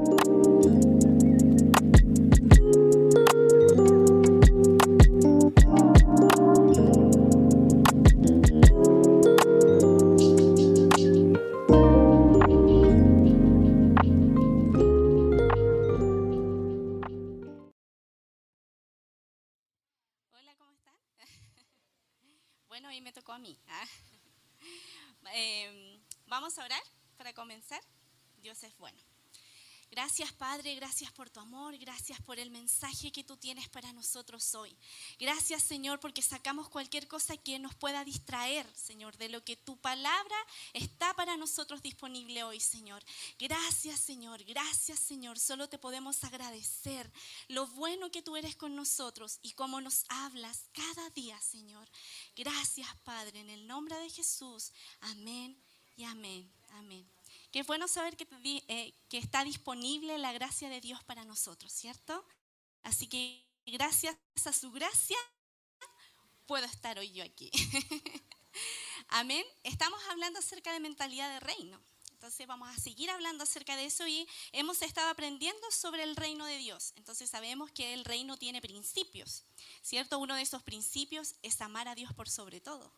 Hola, ¿cómo están? Bueno, hoy me tocó a mí. Vamos a orar para comenzar. Dios es bueno. Gracias, Padre, gracias por tu amor, gracias por el mensaje que tú tienes para nosotros hoy. Gracias, Señor, porque sacamos cualquier cosa que nos pueda distraer, Señor, de lo que tu palabra está para nosotros disponible hoy, Señor. Gracias, Señor, gracias, Señor. Solo te podemos agradecer lo bueno que tú eres con nosotros y cómo nos hablas cada día, Señor. Gracias, Padre, en el nombre de Jesús. Amén y amén, amén. Que es bueno saber que está disponible la gracia de Dios para nosotros, ¿cierto? Así que gracias a su gracia puedo estar hoy yo aquí. Amén. Estamos hablando acerca de mentalidad de reino. Entonces vamos a seguir hablando acerca de eso y hemos estado aprendiendo sobre el reino de Dios. Entonces sabemos que el reino tiene principios, ¿cierto? Uno de esos principios es amar a Dios por sobre todo.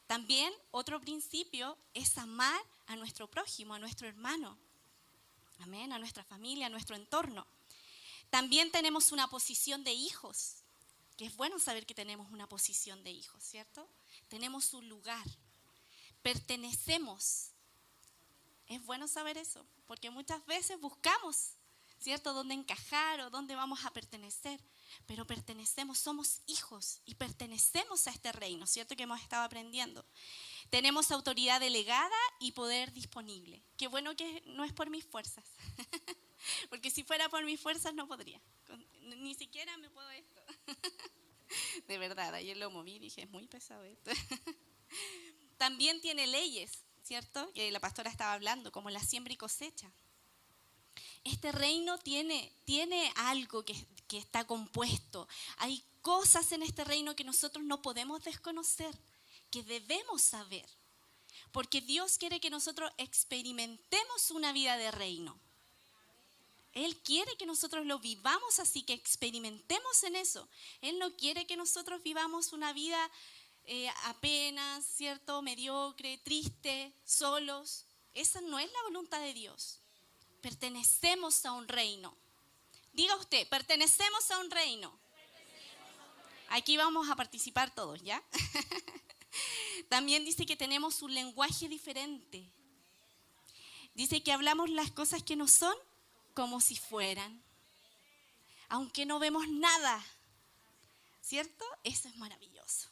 También otro principio es amar a nuestro prójimo, a nuestro hermano, amén, a nuestra familia, a nuestro entorno. También tenemos una posición de hijos, que es bueno saber que tenemos una posición de hijos, ¿cierto? Tenemos un lugar, pertenecemos. Es bueno saber eso, porque muchas veces buscamos, ¿cierto?, dónde encajar o dónde vamos a pertenecer. Pero pertenecemos, somos hijos y pertenecemos a este reino, ¿cierto?, que hemos estado aprendiendo. Tenemos autoridad delegada y poder disponible. Qué bueno que no es por mis fuerzas, porque si fuera por mis fuerzas no podría. Ni siquiera me puedo esto. De verdad, ayer lo moví y dije, es muy pesado esto. También tiene leyes, ¿cierto?, que la pastora estaba hablando, como la siembra y cosecha. Este reino tiene algo que está compuesto. Hay cosas en este reino que nosotros no podemos desconocer, que debemos saber. Porque Dios quiere que nosotros experimentemos una vida de reino. Él quiere que nosotros lo vivamos así, que experimentemos en eso. Él no quiere que nosotros vivamos una vida apenas, ¿cierto?, mediocre, triste, solos. Esa no es la voluntad de Dios. Pertenecemos a un reino. Diga usted, pertenecemos a un reino. Aquí vamos a participar todos, ¿ya? También dice que tenemos un lenguaje diferente. Dice que hablamos las cosas que no son como si fueran. Aunque no vemos nada, ¿cierto? Eso es maravilloso.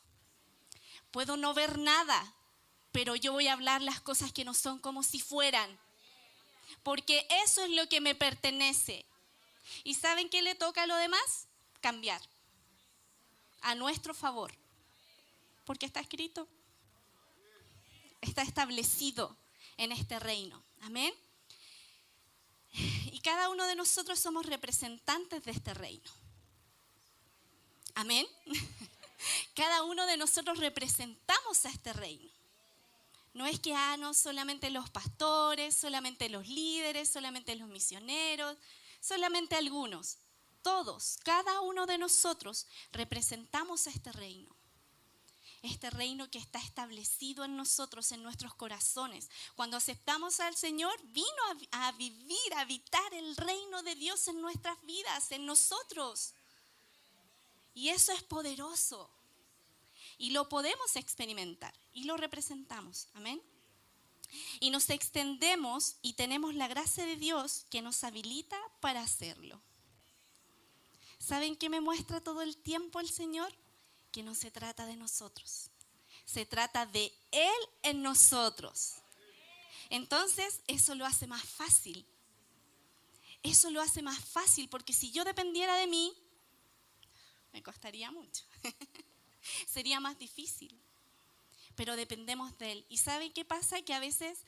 Puedo no ver nada, pero yo voy a hablar las cosas que no son como si fueran. Porque eso es lo que me pertenece. ¿Y saben qué le toca a lo demás? Cambiar. A nuestro favor. Porque está escrito. Está establecido en este reino. Amén. Y cada uno de nosotros somos representantes de este reino. Amén. Cada uno de nosotros representamos a este reino. No es que no solamente los pastores, solamente los líderes, solamente los misioneros, solamente algunos. Todos, cada uno de nosotros representamos a este reino. Este reino que está establecido en nosotros, en nuestros corazones. Cuando aceptamos al Señor, vino a vivir, a habitar el reino de Dios en nuestras vidas, en nosotros. Y eso es poderoso. Y lo podemos experimentar y lo representamos. Amén. Y nos extendemos y tenemos la gracia de Dios que nos habilita para hacerlo. ¿Saben qué me muestra todo el tiempo el Señor? Que no se trata de nosotros. Se trata de Él en nosotros. Entonces, eso lo hace más fácil. Eso lo hace más fácil porque si yo dependiera de mí, me costaría mucho. Sería más difícil. Pero dependemos de Él. ¿Y saben qué pasa? Que a veces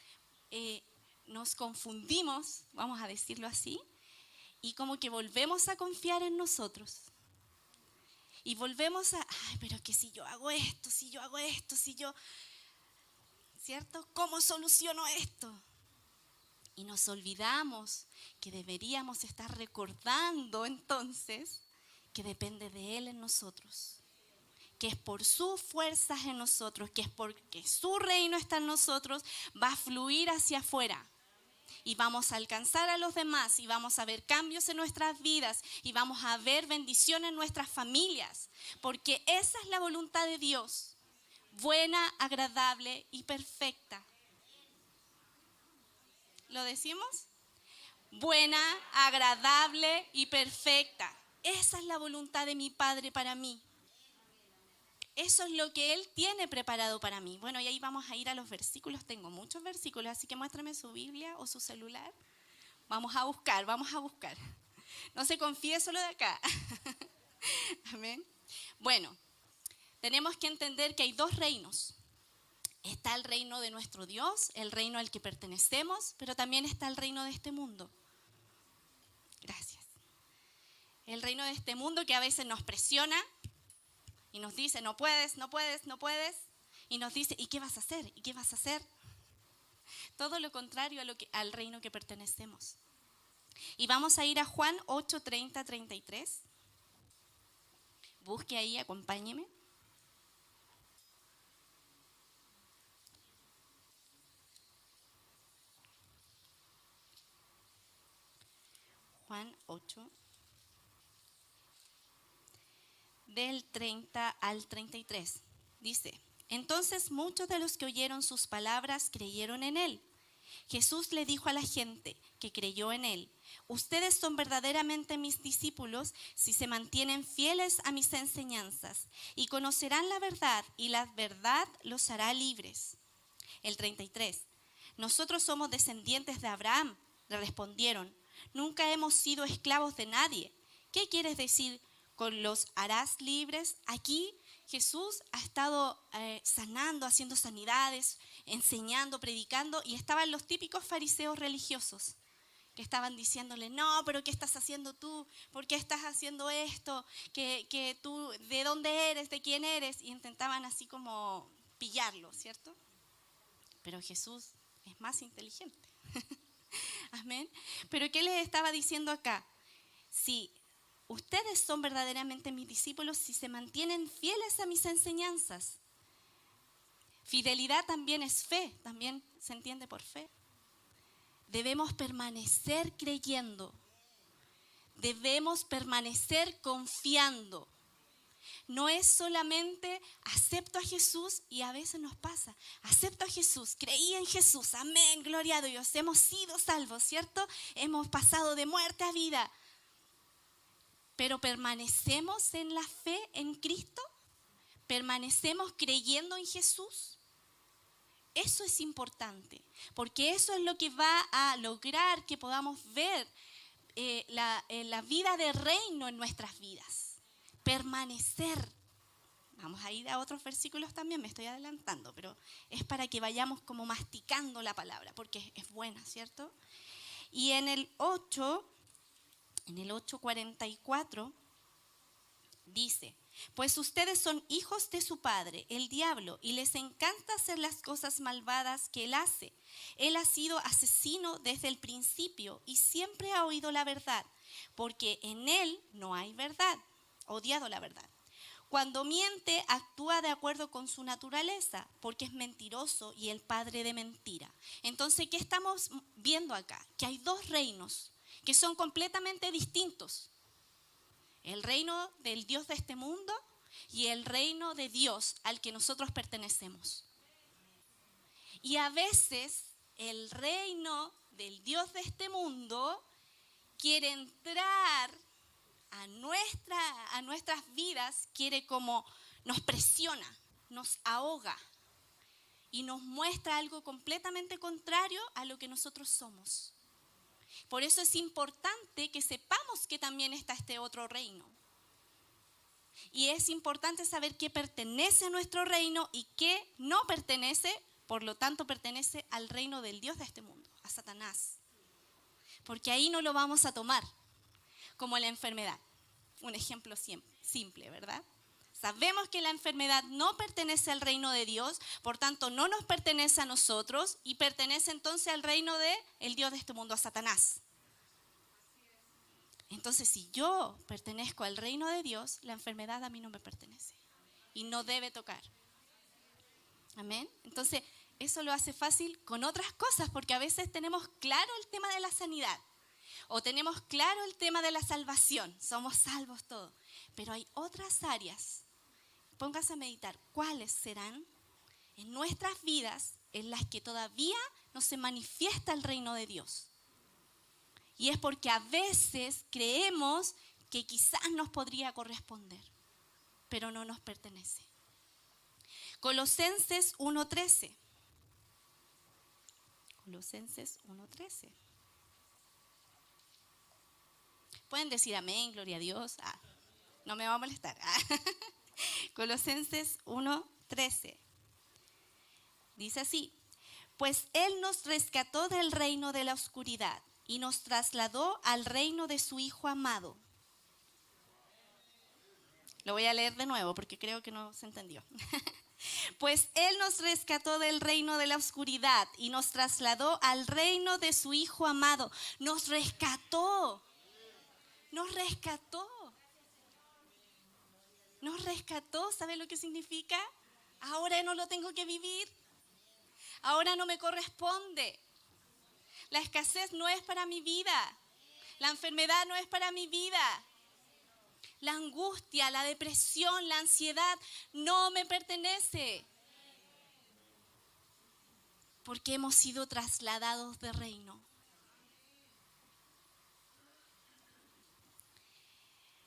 nos confundimos, vamos a decirlo así, y como que volvemos a confiar en nosotros. Y volvemos pero que si yo hago esto, si yo, ¿cierto? ¿Cómo soluciono esto? Y nos olvidamos que deberíamos estar recordando entonces que depende de Él en nosotros, que es por sus fuerzas en nosotros, que es porque su reino está en nosotros, va a fluir hacia afuera. Y vamos a alcanzar a los demás y vamos a ver cambios en nuestras vidas y vamos a ver bendición en nuestras familias, porque esa es la voluntad de Dios, buena, agradable y perfecta. ¿Lo decimos? Buena, agradable y perfecta. Esa es la voluntad de mi Padre para mí. Eso es lo que Él tiene preparado para mí. Bueno, y ahí vamos a ir a los versículos. Tengo muchos versículos, así que muéstrame su Biblia o su celular. Vamos a buscar. No se confíe solo de acá. Amén. Bueno, tenemos que entender que hay dos reinos. Está el reino de nuestro Dios, el reino al que pertenecemos, pero también está el reino de este mundo. Gracias. El reino de este mundo que a veces nos presiona y nos dice, no puedes. Y nos dice, ¿y qué vas a hacer? ¿Y qué vas a hacer? Todo lo contrario al reino que pertenecemos. Y vamos a ir a Juan 8, 30, 33. Busque ahí, acompáñeme. Juan 8, del 30 al 33. Dice, entonces muchos de los que oyeron sus palabras creyeron en él. Jesús le dijo a la gente que creyó en él, ustedes son verdaderamente mis discípulos si se mantienen fieles a mis enseñanzas y conocerán la verdad y la verdad los hará libres. El 33. Nosotros somos descendientes de Abraham, le respondieron. Nunca hemos sido esclavos de nadie. ¿Qué quieres decir con los harás libres? Aquí Jesús ha estado sanando, haciendo sanidades, enseñando, predicando, y estaban los típicos fariseos religiosos que estaban diciéndole, no, pero ¿qué estás haciendo tú? ¿Por qué estás haciendo esto? ¿Que tú, de dónde eres? ¿De quién eres? Y intentaban así como pillarlo, ¿cierto? Pero Jesús es más inteligente. Amén. Pero ¿qué les estaba diciendo acá? Si ustedes son verdaderamente mis discípulos, si se mantienen fieles a mis enseñanzas. Fidelidad también es fe, también se entiende por fe. Debemos permanecer creyendo. Debemos permanecer confiando. No es solamente acepto a Jesús y a veces nos pasa. Acepto a Jesús, creí en Jesús, amén, gloria a Dios. Hemos sido salvos, ¿cierto? Hemos pasado de muerte a vida. Pero ¿permanecemos en la fe en Cristo? ¿Permanecemos creyendo en Jesús? Eso es importante, porque eso es lo que va a lograr que podamos ver la vida de reino en nuestras vidas. Permanecer. Vamos a ir a otros versículos también, me estoy adelantando, pero es para que vayamos como masticando la palabra, porque es buena, ¿cierto? Y en el 8:44 dice, pues ustedes son hijos de su padre, el diablo, y les encanta hacer las cosas malvadas que él hace. Él ha sido asesino desde el principio y siempre ha oído la verdad, porque en él no hay verdad, odiado la verdad. Cuando miente, actúa de acuerdo con su naturaleza, porque es mentiroso y el padre de mentira. Entonces, ¿qué estamos viendo acá? Que hay dos reinos que son completamente distintos. El reino del Dios de este mundo y el reino de Dios al que nosotros pertenecemos. Y a veces el reino del Dios de este mundo quiere entrar a nuestras vidas, quiere como nos presiona, nos ahoga y nos muestra algo completamente contrario a lo que nosotros somos. Por eso es importante que sepamos que también está este otro reino. Y es importante saber qué pertenece a nuestro reino y qué no pertenece, por lo tanto pertenece al reino del Dios de este mundo, a Satanás. Porque ahí no lo vamos a tomar como la enfermedad. Un ejemplo simple, ¿verdad? Sabemos que la enfermedad no pertenece al reino de Dios, por tanto no nos pertenece a nosotros y pertenece entonces al reino del Dios de este mundo, a Satanás. Entonces, si yo pertenezco al reino de Dios, la enfermedad a mí no me pertenece y no debe tocar. Amén. Entonces, eso lo hace fácil con otras cosas, porque a veces tenemos claro el tema de la sanidad o tenemos claro el tema de la salvación. Somos salvos todos. Pero hay otras áreas. Póngase a meditar cuáles serán en nuestras vidas en las que todavía no se manifiesta el reino de Dios. Y es porque a veces creemos que quizás nos podría corresponder, pero no nos pertenece. Colosenses 1:13. Colosenses 1:13. Pueden decir amén, gloria a Dios. No me va a molestar. Colosenses 1:13. Dice así: pues Él nos rescató del reino de la oscuridad y nos trasladó al reino de su Hijo amado. Lo voy a leer de nuevo porque creo que no se entendió. Pues Él nos rescató del reino de la oscuridad y nos trasladó al reino de su Hijo amado. Nos rescató. Nos rescató. Nos rescató. ¿Sabe lo que significa? Ahora no lo tengo que vivir. Ahora no me corresponde. La escasez no es para mi vida. La enfermedad no es para mi vida. La angustia, la depresión, la ansiedad no me pertenece. Porque hemos sido trasladados de reino.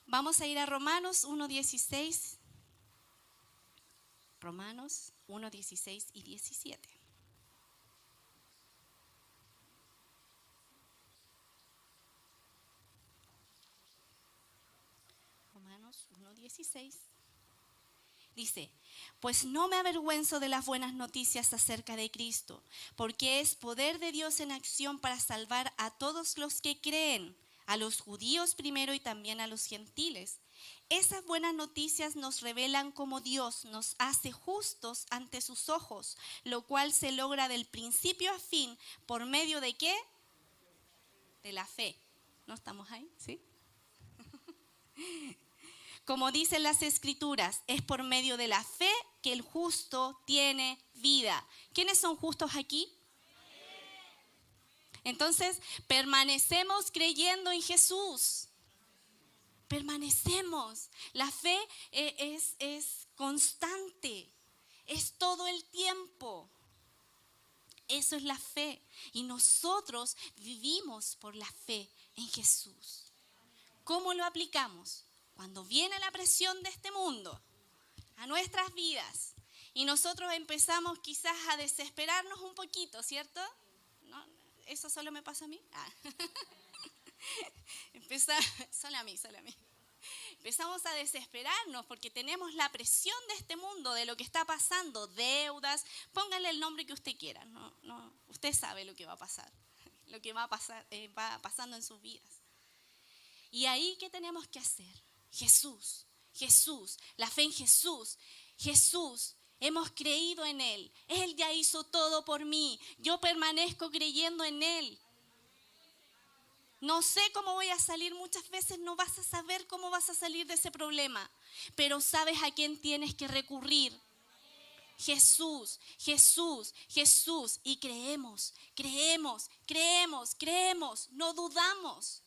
Vamos a ir a Romanos 1:16. Romanos 1:16 y 17. Romanos 1:16. Dice: pues no me avergüenzo de las buenas noticias acerca de Cristo, porque es poder de Dios en acción para salvar a todos los que creen, a los judíos primero y también a los gentiles. Esas buenas noticias nos revelan cómo Dios nos hace justos ante sus ojos, lo cual se logra del principio a fin, ¿por medio de qué? De la fe. ¿No estamos ahí? ¿Sí? Como dicen las Escrituras, es por medio de la fe que el justo tiene vida. ¿Quiénes son justos aquí? Entonces, permanecemos creyendo en Jesús. Permanecemos. La fe es constante. Es todo el tiempo. Eso es la fe. Y nosotros vivimos por la fe en Jesús. ¿Cómo lo aplicamos? Cuando viene la presión de este mundo a nuestras vidas y nosotros empezamos quizás a desesperarnos un poquito, ¿cierto? ¿No? ¿Eso solo me pasa a mí? Solo a mí. Empezamos a desesperarnos porque tenemos la presión de este mundo, de lo que está pasando, deudas, póngale el nombre que usted quiera. No, usted sabe lo que va a pasar, lo que va pasando en sus vidas. Y ahí, ¿qué tenemos que hacer? Jesús, la fe en Jesús, hemos creído en Él, Él ya hizo todo por mí, yo permanezco creyendo en Él. No sé cómo voy a salir, muchas veces no vas a saber cómo vas a salir de ese problema, pero sabes a quién tienes que recurrir. Jesús, y creemos, no dudamos.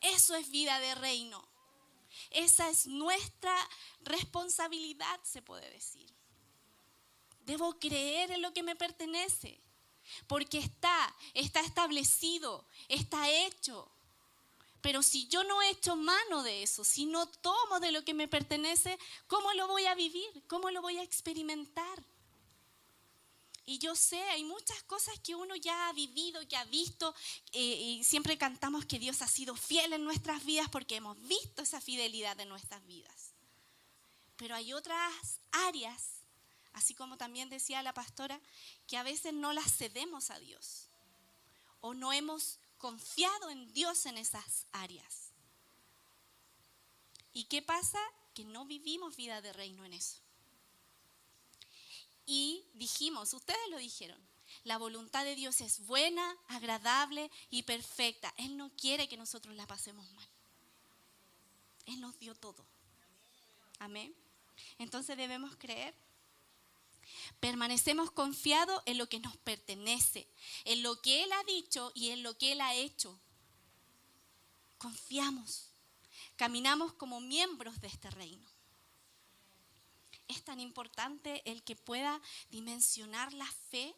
Eso es vida de reino. Esa es nuestra responsabilidad, se puede decir. Debo creer en lo que me pertenece, porque está establecido, está hecho. Pero si yo no echo mano de eso, si no tomo de lo que me pertenece, ¿cómo lo voy a vivir? ¿Cómo lo voy a experimentar? Y yo sé, hay muchas cosas que uno ya ha vivido, que ha visto, y siempre cantamos que Dios ha sido fiel en nuestras vidas porque hemos visto esa fidelidad en nuestras vidas. Pero hay otras áreas, así como también decía la pastora, que a veces no las cedemos a Dios o no hemos confiado en Dios en esas áreas. ¿Y qué pasa? que no vivimos vida de reino en eso. Y dijimos, ustedes lo dijeron, la voluntad de Dios es buena, agradable y perfecta. Él no quiere que nosotros la pasemos mal. Él nos dio todo. Amén. Entonces debemos creer. Permanecemos confiados en lo que nos pertenece, en lo que Él ha dicho y en lo que Él ha hecho. Confiamos. Caminamos como miembros de este reino. Es tan importante el que pueda dimensionar la fe.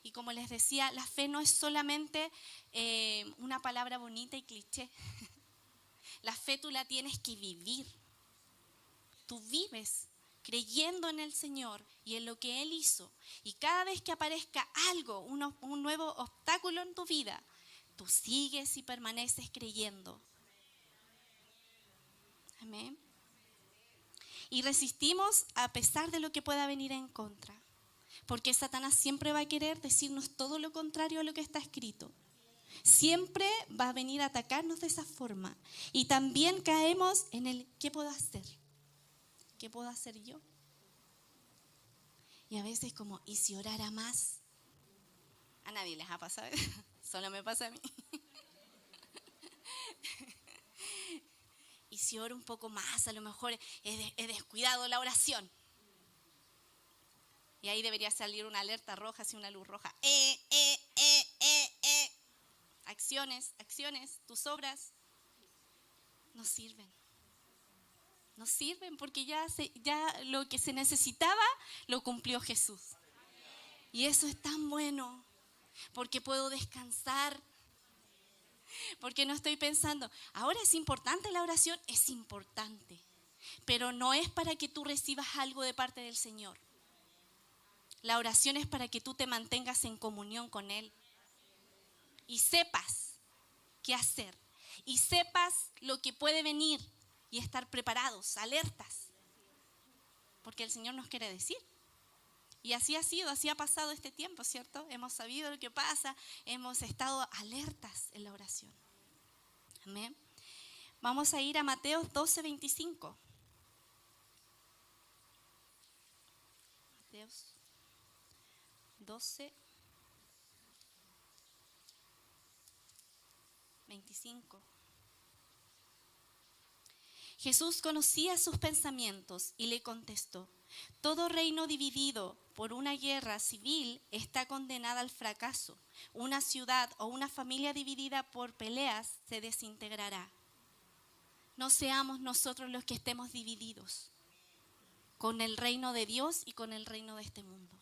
Y como les decía, la fe no es solamente una palabra bonita y cliché. La fe tú la tienes que vivir. Tú vives creyendo en el Señor y en lo que Él hizo. Y cada vez que aparezca algo, un nuevo obstáculo en tu vida, tú sigues y permaneces creyendo. Amén. Y resistimos a pesar de lo que pueda venir en contra. Porque Satanás siempre va a querer decirnos todo lo contrario a lo que está escrito. Siempre va a venir a atacarnos de esa forma. Y también caemos en el ¿qué puedo hacer? ¿Qué puedo hacer yo? Y a veces como, ¿y si orara más? A nadie les ha pasado, solo me pasa a mí. Y si oro un poco más, a lo mejor he descuidado la oración. Y ahí debería salir una alerta roja, así una luz roja. Acciones, tus obras no sirven. No sirven porque ya lo que se necesitaba lo cumplió Jesús. Y eso es tan bueno porque puedo descansar. Porque no estoy pensando, ahora es importante la oración, es importante. Pero no es para que tú recibas algo de parte del Señor. La oración es para que tú te mantengas en comunión con Él. Y sepas qué hacer. Y sepas lo que puede venir. Y estar preparados, alertas. Porque el Señor nos quiere decir. Y así ha sido, así ha pasado este tiempo, ¿cierto? Hemos sabido lo que pasa, hemos estado alertas en la oración. Amén. Vamos a ir a Mateo 12:25. Mateo 12:25. Jesús conocía sus pensamientos y le contestó: todo reino dividido por una guerra civil está condenada al fracaso. Una ciudad o una familia dividida por peleas se desintegrará. No seamos nosotros los que estemos divididos con el reino de Dios y con el reino de este mundo.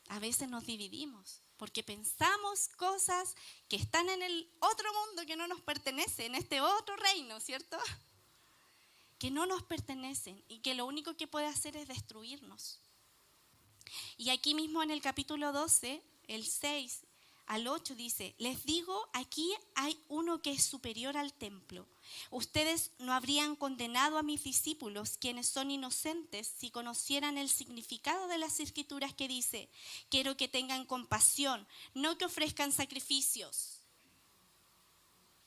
A veces nos dividimos porque pensamos cosas que están en el otro mundo que no nos pertenece, en este otro reino, ¿cierto? Que no nos pertenecen y que lo único que puede hacer es destruirnos. Y aquí mismo en el capítulo 12, el 6 al 8 dice: les digo, aquí hay uno que es superior al templo. Ustedes no habrían condenado a mis discípulos, quienes son inocentes, si conocieran el significado de las escrituras que dice: quiero que tengan compasión, no que ofrezcan sacrificios.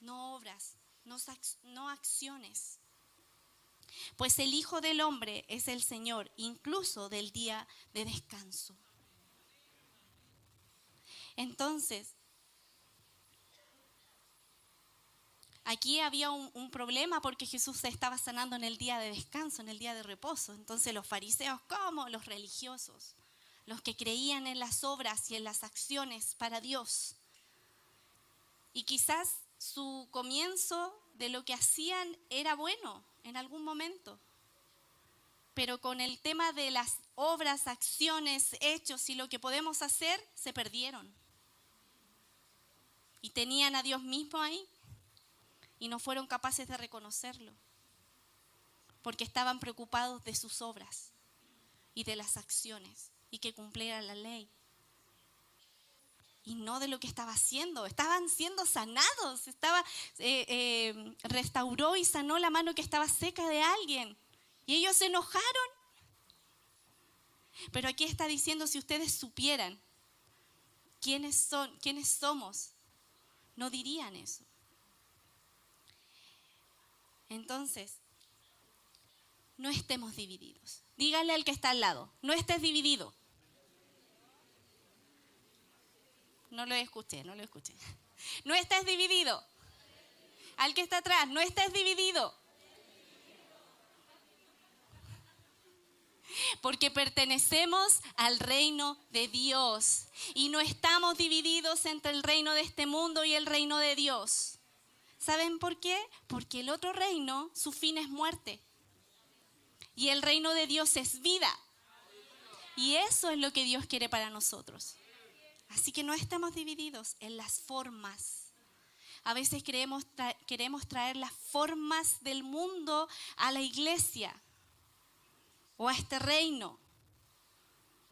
No obras, no acciones. Pues el Hijo del Hombre es el Señor, incluso del día de descanso. Entonces, aquí había un problema porque Jesús se estaba sanando en el día de descanso, en el día de reposo. Entonces los fariseos, como los religiosos, los que creían en las obras y en las acciones para Dios. Y quizás su comienzo de lo que hacían era bueno en algún momento. Pero con el tema de las obras, acciones, hechos y lo que podemos hacer, se perdieron. Y tenían a Dios mismo ahí y no fueron capaces de reconocerlo. Porque estaban preocupados de sus obras y de las acciones y que cumpliera la ley. Y no de lo que estaba haciendo. Estaban siendo sanados. Restauró y sanó la mano que estaba seca de alguien. Y ellos se enojaron. Pero aquí está diciendo, si ustedes supieran quiénes somos, no dirían eso. Entonces, no estemos divididos. Dígale al que está al lado, no estés dividido. No lo escuché. No estés dividido. Al que está atrás, no estés dividido. Porque pertenecemos al reino de Dios y no estamos divididos entre el reino de este mundo y el reino de Dios. ¿Saben por qué? Porque el otro reino, su fin es muerte. Y el reino de Dios es vida. Y eso es lo que Dios quiere para nosotros. Así que no estamos divididos en las formas. A veces queremos traer las formas del mundo a la iglesia o a este reino.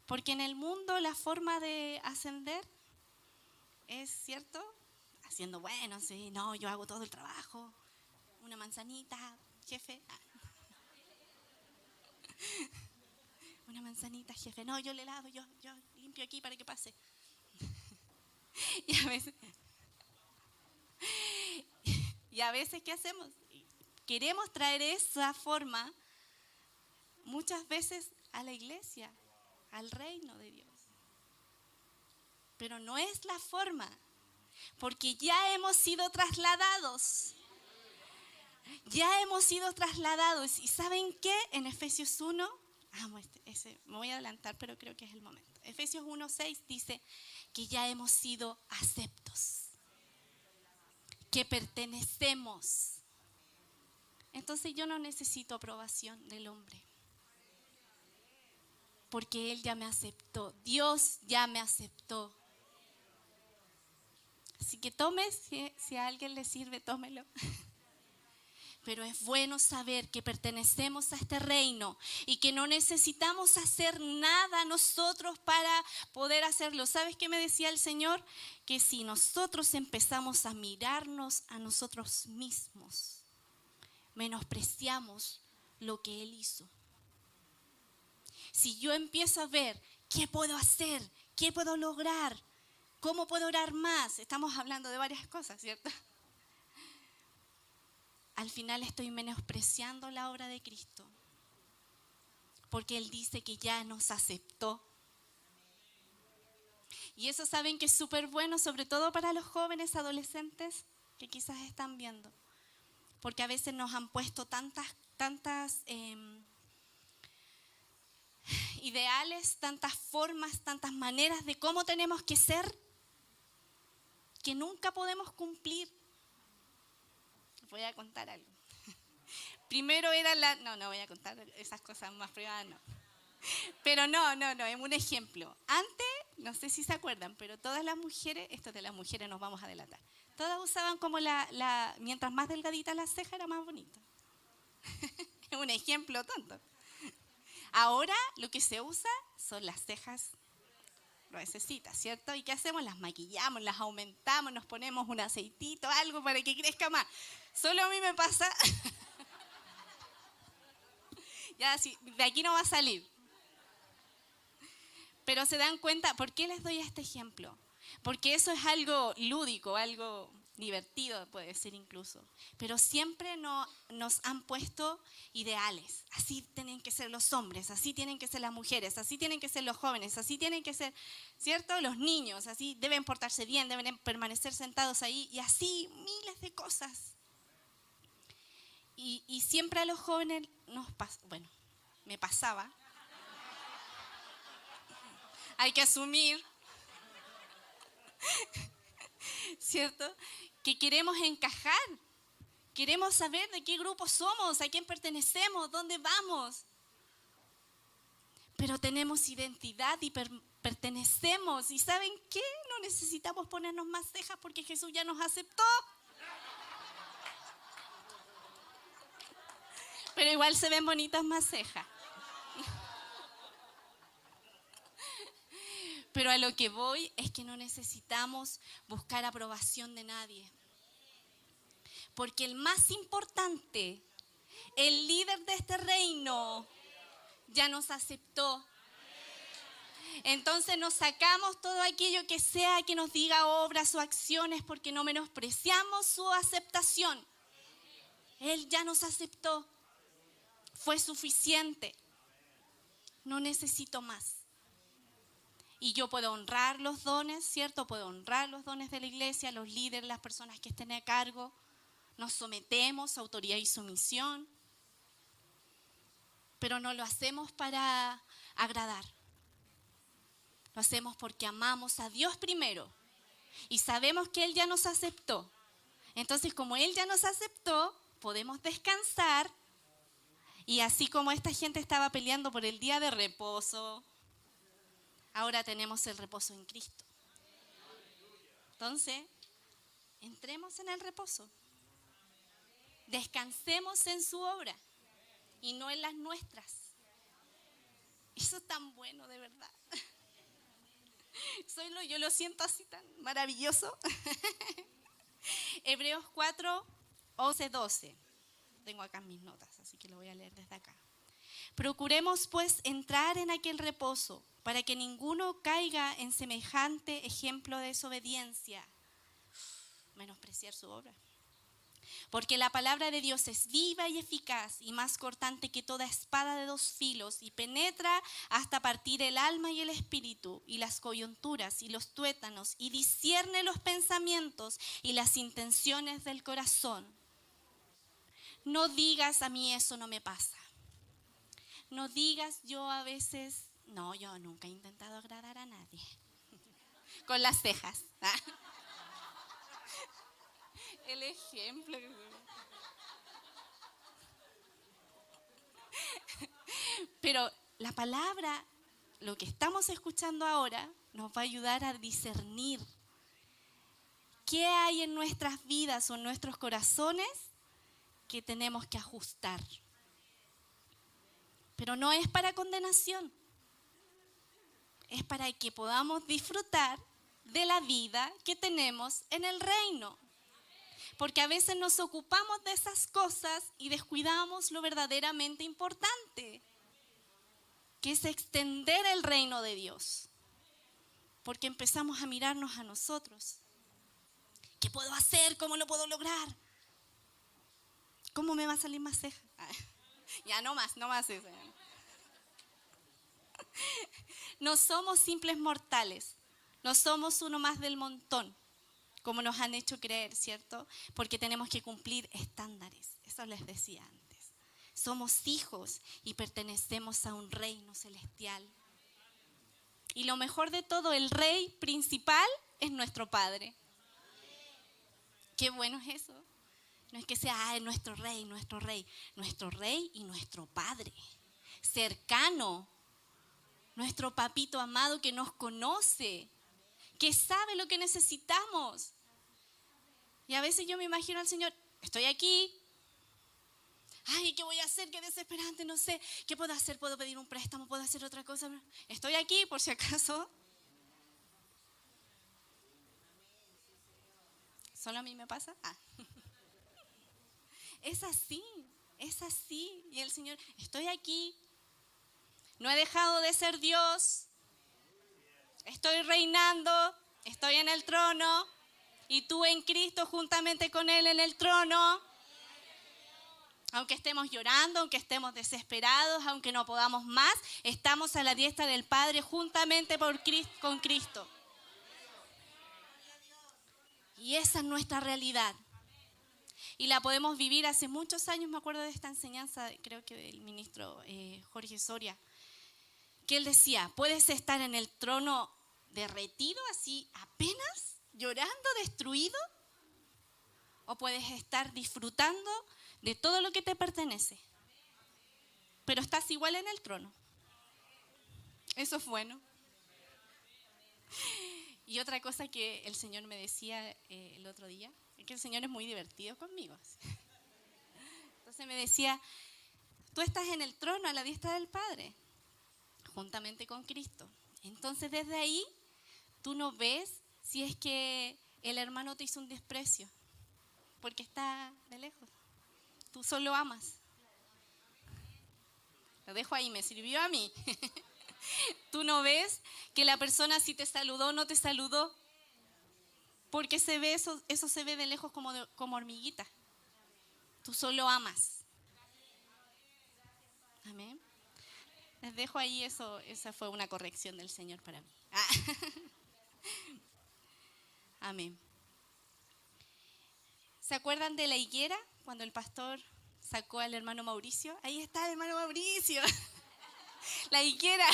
Porque en el mundo la forma de ascender es, ¿cierto? Haciendo, bueno, sí, no, yo hago todo el trabajo. Una manzanita, jefe. Una manzanita, jefe. No, yo le lavo, yo limpio aquí para que pase. Y a veces, ¿qué hacemos? Queremos traer esa forma muchas veces a la iglesia, al reino de Dios. Pero no es la forma, porque ya hemos sido trasladados. Ya hemos sido trasladados. ¿Y saben qué? En Efesios 1, me voy a adelantar, pero creo que es el momento. Efesios 1:6 dice que ya hemos sido aceptos, que pertenecemos. Entonces yo no necesito aprobación del hombre, porque Él ya me aceptó. Dios ya me aceptó. Así que tome, si a alguien le sirve, tómelo. Pero es bueno saber que pertenecemos a este reino y que no necesitamos hacer nada nosotros para poder hacerlo. ¿Sabes qué me decía el Señor? Que si nosotros empezamos a mirarnos a nosotros mismos, menospreciamos lo que Él hizo. Si yo empiezo a ver qué puedo hacer, qué puedo lograr, cómo puedo orar más, estamos hablando de varias cosas, ¿cierto? Al final estoy menospreciando la obra de Cristo, porque Él dice que ya nos aceptó. Y eso saben que es súper bueno, sobre todo para los jóvenes adolescentes que quizás están viendo, porque a veces nos han puesto tantas ideales, tantas formas, tantas maneras de cómo tenemos que ser, que nunca podemos cumplir. Voy a contar algo. Primero era no voy a contar esas cosas más privadas, no. Pero no, es un ejemplo. Antes, no sé si se acuerdan, pero todas las mujeres, esto de las mujeres nos vamos a delatar, todas usaban como mientras más delgadita la ceja era más bonito. Es un ejemplo tonto. Ahora lo que se usa son las cejas gruesecitas, ¿cierto? ¿Y qué hacemos? Las maquillamos, las aumentamos, nos ponemos un aceitito, algo para que crezca más. Solo a mí me pasa. Ya, sí, de aquí no va a salir. Pero se dan cuenta, ¿por qué les doy este ejemplo? Porque eso es algo lúdico, algo divertido, puede ser incluso. Pero siempre nos han puesto ideales. Así tienen que ser los hombres, así tienen que ser las mujeres, así tienen que ser los jóvenes, así tienen que ser, ¿cierto? Los niños, así deben portarse bien, deben permanecer sentados ahí y así miles de cosas. Y siempre a los jóvenes me pasaba. Hay que asumir, ¿cierto? Que queremos encajar, queremos saber de qué grupo somos, a quién pertenecemos, dónde vamos. Pero tenemos identidad y pertenecemos. ¿Y saben qué? No necesitamos ponernos más cejas porque Jesús ya nos aceptó. Pero igual se ven bonitas más cejas. Pero a lo que voy es que no necesitamos buscar aprobación de nadie. Porque el más importante, el líder de este reino, ya nos aceptó. Entonces nos sacamos todo aquello que sea que nos diga obras o acciones porque no menospreciamos su aceptación. Él ya nos aceptó. Fue suficiente. No necesito más. Y yo puedo honrar los dones, ¿cierto? Puedo honrar los dones de la iglesia, los líderes, las personas que estén a cargo. Nos sometemos a autoridad y sumisión. Pero no lo hacemos para agradar. Lo hacemos porque amamos a Dios primero. Y sabemos que Él ya nos aceptó. Entonces, como Él ya nos aceptó, podemos descansar. Y así como esta gente estaba peleando por el día de reposo, ahora tenemos el reposo en Cristo. Entonces, entremos en el reposo. Descansemos en su obra y no en las nuestras. Eso es tan bueno, de verdad. Yo lo siento así tan maravilloso. Hebreos 4, 11, 12. Tengo acá mis notas, así que lo voy a leer desde acá. Procuremos pues entrar en aquel reposo para que ninguno caiga en semejante ejemplo de desobediencia. Menospreciar su obra. Porque la palabra de Dios es viva y eficaz y más cortante que toda espada de dos filos y penetra hasta partir el alma y el espíritu y las coyunturas y los tuétanos y discierne los pensamientos y las intenciones del corazón. No digas a mí eso no me pasa. No digas yo a veces, no, yo nunca he intentado agradar a nadie. Con las cejas. El ejemplo. Pero la palabra, lo que estamos escuchando ahora, nos va a ayudar a discernir qué hay en nuestras vidas o en nuestros corazones que tenemos que ajustar. Pero no es para condenación, es para que podamos disfrutar de la vida que tenemos en el reino. Porque a veces nos ocupamos de esas cosas y descuidamos lo verdaderamente importante, que es extender el reino de Dios. Porque empezamos a mirarnos a nosotros. ¿Qué puedo hacer? ¿Cómo lo puedo lograr? ¿Cómo me va a salir más ceja? Ya no más eso. No somos simples mortales, no somos uno más del montón, como nos han hecho creer, ¿cierto? Porque tenemos que cumplir estándares, eso les decía antes. Somos hijos y pertenecemos a un reino celestial. Y lo mejor de todo, el rey principal es nuestro Padre. Qué bueno es eso. No es que sea es nuestro rey y nuestro Padre, cercano, nuestro papito amado que nos conoce, que sabe lo que necesitamos. Y a veces yo me imagino al Señor, estoy aquí, ay, ¿qué voy a hacer? Qué desesperante, no sé, ¿qué puedo hacer? ¿Puedo pedir un préstamo? ¿Puedo hacer otra cosa? Estoy aquí por si acaso. ¿Solo a mí me pasa? Es así. Y el Señor, estoy aquí, no he dejado de ser Dios, estoy reinando, estoy en el trono y tú en Cristo juntamente con Él en el trono. Aunque estemos llorando, aunque estemos desesperados, aunque no podamos más, estamos a la diestra del Padre juntamente con Cristo. Y esa es nuestra realidad. Y la podemos vivir hace muchos años. Me acuerdo de esta enseñanza, creo que del ministro Jorge Soria, que él decía, puedes estar en el trono derretido, así apenas, llorando, destruido, o puedes estar disfrutando de todo lo que te pertenece. Pero estás igual en el trono. Eso es bueno. Y otra cosa que el Señor me decía el otro día, es que el Señor es muy divertido conmigo. Entonces me decía, tú estás en el trono a la diestra del Padre, juntamente con Cristo. Entonces desde ahí tú no ves si es que el hermano te hizo un desprecio, porque está de lejos. Tú solo amas. Lo dejo ahí, me sirvió a mí. Tú no ves que la persona si te saludó o no te saludó, porque se ve eso se ve de lejos como hormiguita. Tú solo amas. Amén. Les dejo ahí eso, esa fue una corrección del Señor para mí. Amén. ¿Se acuerdan de la higuera cuando el pastor sacó al hermano Mauricio? Ahí está el hermano Mauricio. La higuera.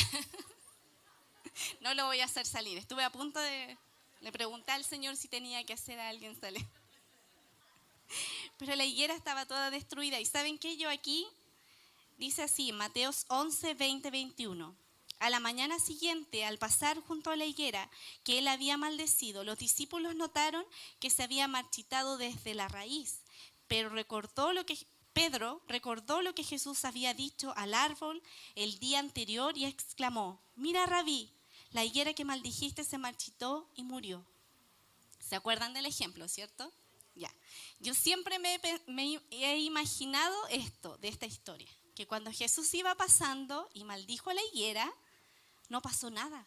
No lo voy a hacer salir. Estuve a punto de... Le pregunté al Señor si tenía que hacer a alguien salir. Pero la higuera estaba toda destruida. ¿Y saben qué? Yo aquí, dice así, Mateos 11, 20, 21. A la mañana siguiente, al pasar junto a la higuera que él había maldecido, los discípulos notaron que se había marchitado desde la raíz. Pero Pedro recordó lo que Jesús había dicho al árbol el día anterior y exclamó: mira, Rabí, la higuera que maldijiste se marchitó y murió. ¿Se acuerdan del ejemplo, cierto? Ya. Yo siempre me he imaginado esto, de esta historia, que cuando Jesús iba pasando y maldijo a la higuera, no pasó nada.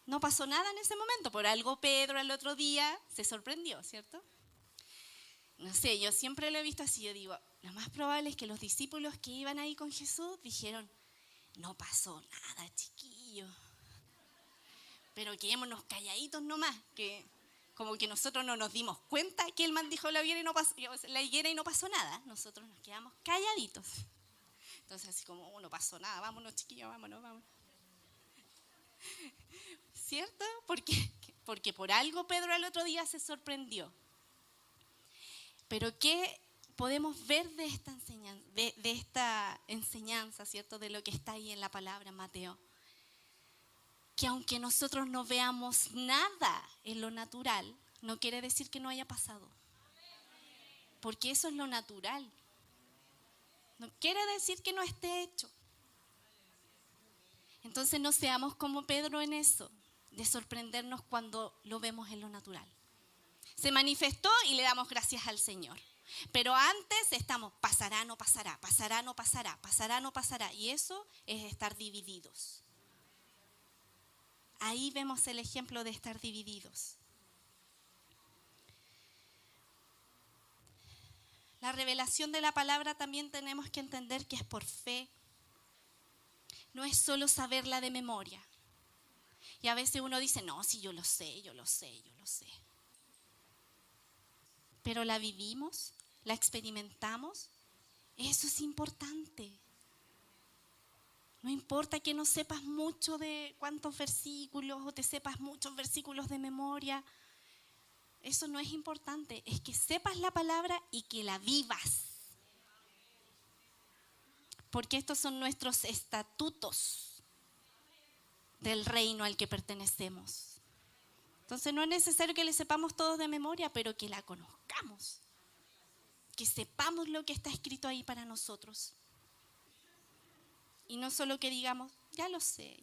No pasó nada en ese momento. Por algo Pedro al otro día se sorprendió, ¿cierto? No sé, yo siempre lo he visto así. Yo digo, lo más probable es que los discípulos que iban ahí con Jesús dijeron: no pasó nada, chiquillos. Pero quedémonos calladitos nomás, que como que nosotros no nos dimos cuenta que el man dijo la higuera y no pasó nada. Nosotros nos quedamos calladitos. Entonces así como, no pasó nada, vámonos chiquillos, vámonos. ¿Cierto? Porque por algo Pedro al otro día se sorprendió. Pero ¿qué podemos ver de esta enseñanza, ¿cierto? De lo que está ahí en la palabra, Mateo. Que aunque nosotros no veamos nada en lo natural, no quiere decir que no haya pasado. Porque eso es lo natural. No quiere decir que no esté hecho. Entonces no seamos como Pedro en eso, de sorprendernos cuando lo vemos en lo natural. Se manifestó y le damos gracias al Señor. Pero antes estamos, pasará, no pasará, pasará, no pasará, pasará, no pasará. Y eso es estar divididos. Ahí vemos el ejemplo de estar divididos. La revelación de la palabra también tenemos que entender que es por fe. No es solo saberla de memoria. Y a veces uno dice, no, sí, yo lo sé. Pero la vivimos, la experimentamos. Eso es importante. No importa que no sepas mucho de cuántos versículos o te sepas muchos versículos de memoria. Eso no es importante. Es que sepas la palabra y que la vivas. Porque estos son nuestros estatutos del reino al que pertenecemos. Entonces no es necesario que le sepamos todos de memoria, pero que la conozcamos. Que sepamos lo que está escrito ahí para nosotros. Y no solo que digamos, ya lo sé.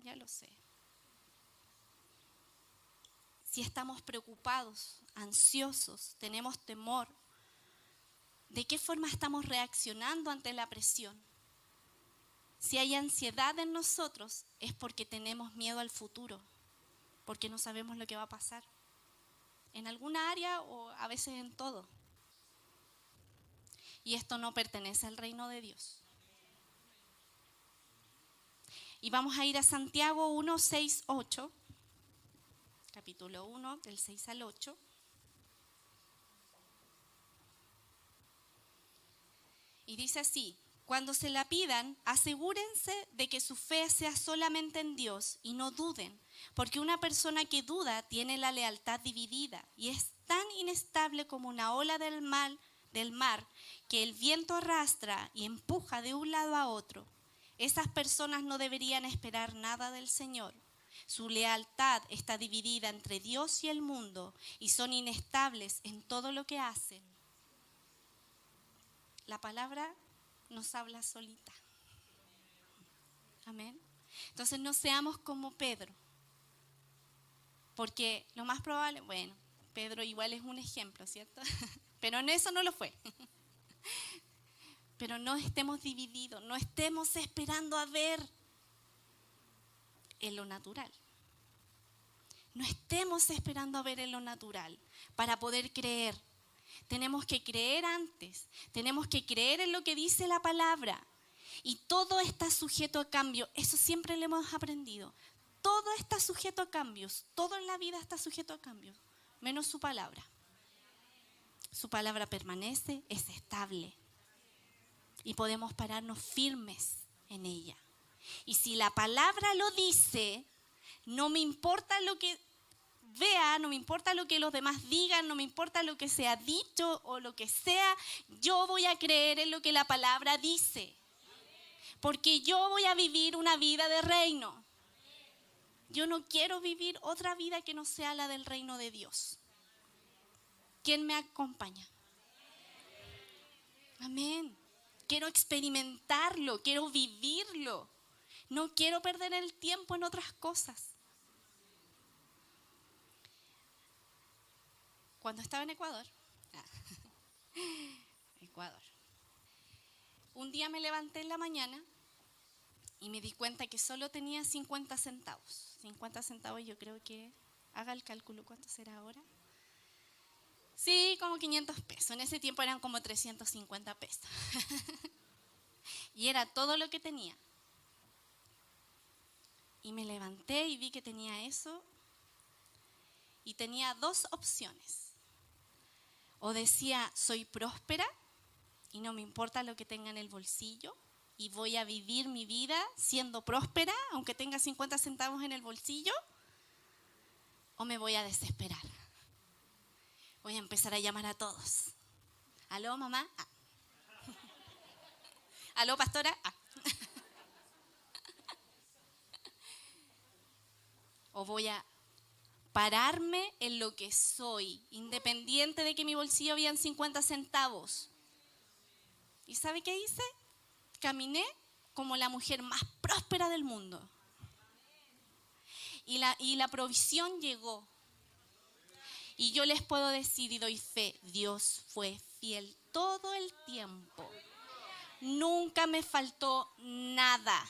Si estamos preocupados, ansiosos, tenemos temor, ¿de qué forma estamos reaccionando ante la presión? Si hay ansiedad en nosotros, es porque tenemos miedo al futuro, porque no sabemos lo que va a pasar. En alguna área o a veces en todo. Y esto no pertenece al reino de Dios. Y vamos a ir a Santiago 1, 6, 8. Capítulo 1, del 6 al 8. Y dice así: cuando se la pidan, asegúrense de que su fe sea solamente en Dios y no duden, porque una persona que duda tiene la lealtad dividida y es tan inestable como una ola del mar que el viento arrastra y empuja de un lado a otro. Esas personas no deberían esperar nada del Señor. Su lealtad está dividida entre Dios y el mundo y son inestables en todo lo que hacen. La palabra nos habla solita. Amén. Entonces no seamos como Pedro. Porque lo más probable, bueno, Pedro igual es un ejemplo, ¿cierto? Pero en eso no lo fue. Pero no estemos divididos, no estemos esperando a ver en lo natural. No estemos esperando a ver en lo natural para poder creer. Tenemos que creer antes, tenemos que creer en lo que dice la palabra. Y todo está sujeto a cambio. Eso siempre lo hemos aprendido. Todo está sujeto a cambios. Todo en la vida está sujeto a cambios, menos su palabra. Su palabra permanece, es estable. Y podemos pararnos firmes en ella. Y si la palabra lo dice, no me importa lo que vea, no me importa lo que los demás digan, no me importa lo que sea dicho o lo que sea, yo voy a creer en lo que la palabra dice. Porque yo voy a vivir una vida de reino. Yo no quiero vivir otra vida que no sea la del reino de Dios. ¿Quién me acompaña? Amén. Quiero experimentarlo, quiero vivirlo. No quiero perder el tiempo en otras cosas. Cuando estaba en Ecuador, un día me levanté en la mañana y me di cuenta que solo tenía 50 centavos. 50 centavos, yo creo que, haga el cálculo, ¿cuánto será ahora? Sí, como 500 pesos. En ese tiempo eran como 350 pesos. Y era todo lo que tenía. Y me levanté y vi que tenía eso. Y tenía dos opciones. O decía, soy próspera y no me importa lo que tenga en el bolsillo. Y voy a vivir mi vida siendo próspera, aunque tenga 50 centavos en el bolsillo. O me voy a desesperar. Voy a empezar a llamar a todos. ¿Aló, mamá? Ah. ¿Aló, pastora? Ah. O voy a pararme en lo que soy, independiente de que en mi bolsillo habían 50 centavos. ¿Y sabe qué hice? Caminé como la mujer más próspera del mundo. Y la provisión llegó. Y yo les puedo decir y doy fe, Dios fue fiel todo el tiempo. Nunca me faltó nada.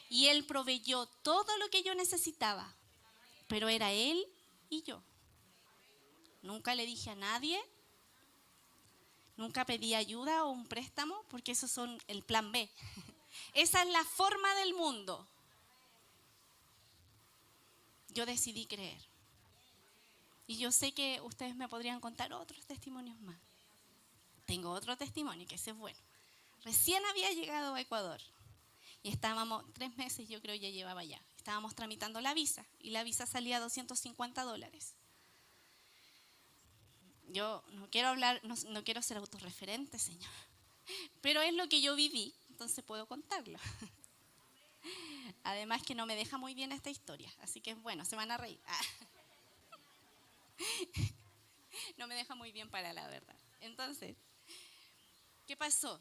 Y Él proveyó todo lo que yo necesitaba. Pero era Él y yo. Nunca le dije a nadie. Nunca pedí ayuda o un préstamo, porque esos son el plan B. Esa es la forma del mundo. Yo decidí creer. Y yo sé que ustedes me podrían contar otros testimonios más. Tengo otro testimonio, que ese es bueno. Recién había llegado a Ecuador. Y estábamos, 3 meses yo creo ya llevaba ya. Estábamos tramitando la visa. Y la visa salía a $250. Yo no quiero hablar, no quiero ser autorreferente, Señor. Pero es lo que yo viví, entonces puedo contarlo. Además que no me deja muy bien esta historia. Así que bueno, se van a reír. No me deja muy bien para la verdad. Entonces, ¿qué pasó?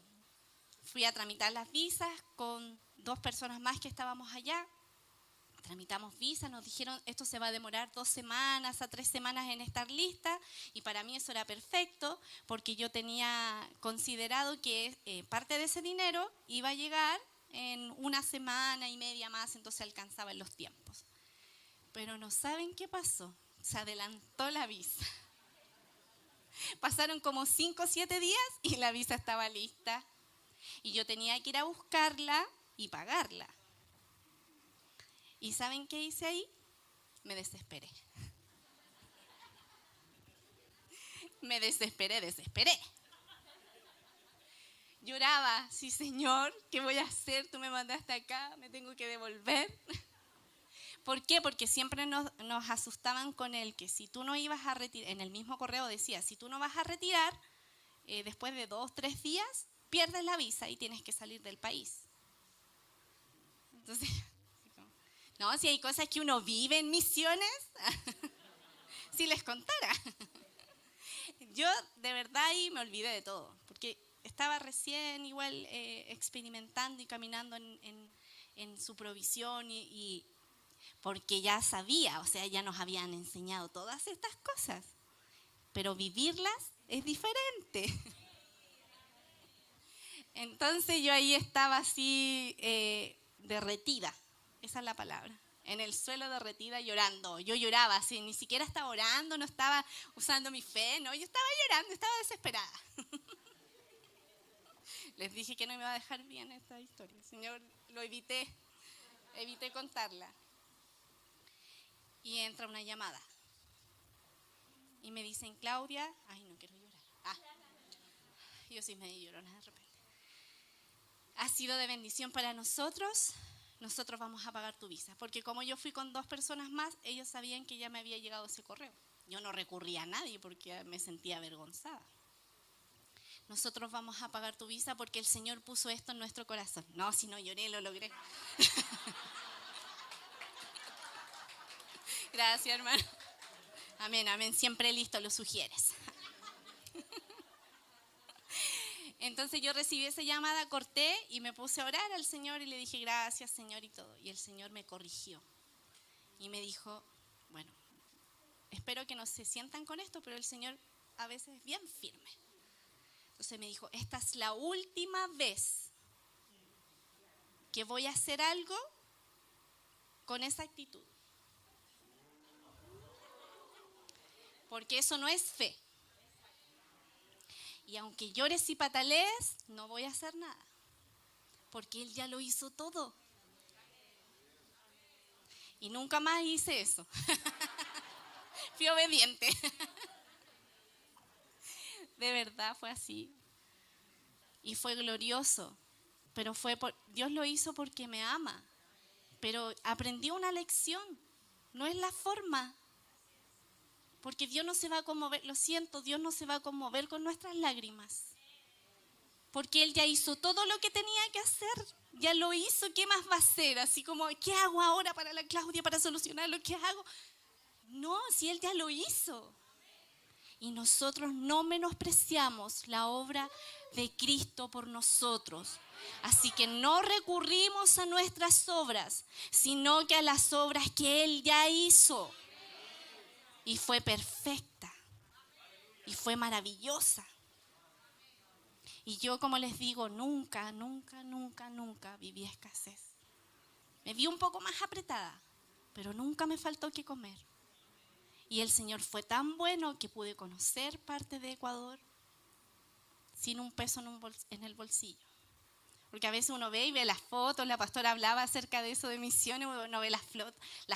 Fui a tramitar las visas con 2 personas más que estábamos allá. Tramitamos visas, nos dijeron esto se va a demorar 2 semanas a 3 semanas en estar lista. Y para mí eso era perfecto porque yo tenía considerado que parte de ese dinero iba a llegar en 1 semana y media más, entonces alcanzaban los tiempos. Pero no saben qué pasó. Se adelantó la visa. Pasaron como 5 o 7 días y la visa estaba lista. Y yo tenía que ir a buscarla y pagarla. ¿Y saben qué hice ahí? Me desesperé. Me desesperé. Lloraba, sí, Señor, ¿qué voy a hacer? Tú me mandaste acá, me tengo que devolver. ¿Por qué? Porque siempre nos asustaban con el que si tú no ibas a retirar, en el mismo correo decía, si tú no vas a retirar, después de 2 o 3 días, pierdes la visa y tienes que salir del país. Entonces, no, si hay cosas que uno vive en misiones, si les contara. Yo de verdad ahí me olvidé de todo, porque estaba recién igual experimentando y caminando en su provisión y porque ya sabía, o sea, ya nos habían enseñado todas estas cosas, pero vivirlas es diferente. Entonces yo ahí estaba así derretida, esa es la palabra, en el suelo derretida llorando. Yo lloraba así, ni siquiera estaba orando, no estaba usando mi fe, no, yo estaba llorando, estaba desesperada. Les dije que no me iba a dejar bien esta historia. Señor, lo evité contarla. Y entra una llamada. Y me dicen, Claudia, ay, no quiero llorar. Yo sí me llorona de repente. Ha sido de bendición para nosotros. Nosotros vamos a pagar tu visa. Porque como yo fui con 2 personas más, ellos sabían que ya me había llegado ese correo. Yo no recurría a nadie porque me sentía avergonzada. Nosotros vamos a pagar tu visa porque el Señor puso esto en nuestro corazón. No, si no lloré, lo logré. Gracias, hermano. Amén, amén. Siempre listo, lo sugieres. Entonces yo recibí esa llamada, corté y me puse a orar al Señor y le dije, gracias, Señor, y todo. Y el Señor me corrigió. Y me dijo, bueno, espero que no se sientan con esto, pero el Señor a veces es bien firme. Entonces me dijo, esta es la última vez que voy a hacer algo con esa actitud. Porque eso no es fe. Y aunque llores y patalees, no voy a hacer nada. Porque Él ya lo hizo todo. Y nunca más hice eso. Fui obediente. De verdad fue así. Y fue glorioso. Pero Dios lo hizo porque me ama. Pero aprendí una lección. No es la forma. Porque Dios no se va a conmover, lo siento, Dios no se va a conmover con nuestras lágrimas. Porque Él ya hizo todo lo que tenía que hacer. Ya lo hizo, ¿qué más va a hacer? Así como, ¿qué hago ahora para la Claudia para solucionar lo que hago? No, si Él ya lo hizo. Y nosotros no menospreciamos la obra de Cristo por nosotros. Así que no recurrimos a nuestras obras, sino que a las obras que Él ya hizo. Y fue perfecta. Y fue maravillosa. Y yo, como les digo, nunca viví escasez. Me vi un poco más apretada, pero nunca me faltó que comer. Y el Señor fue tan bueno que pude conocer parte de Ecuador sin un peso en el bolsillo. Porque a veces uno ve y ve las fotos, la pastora hablaba acerca de eso de misiones, uno ve las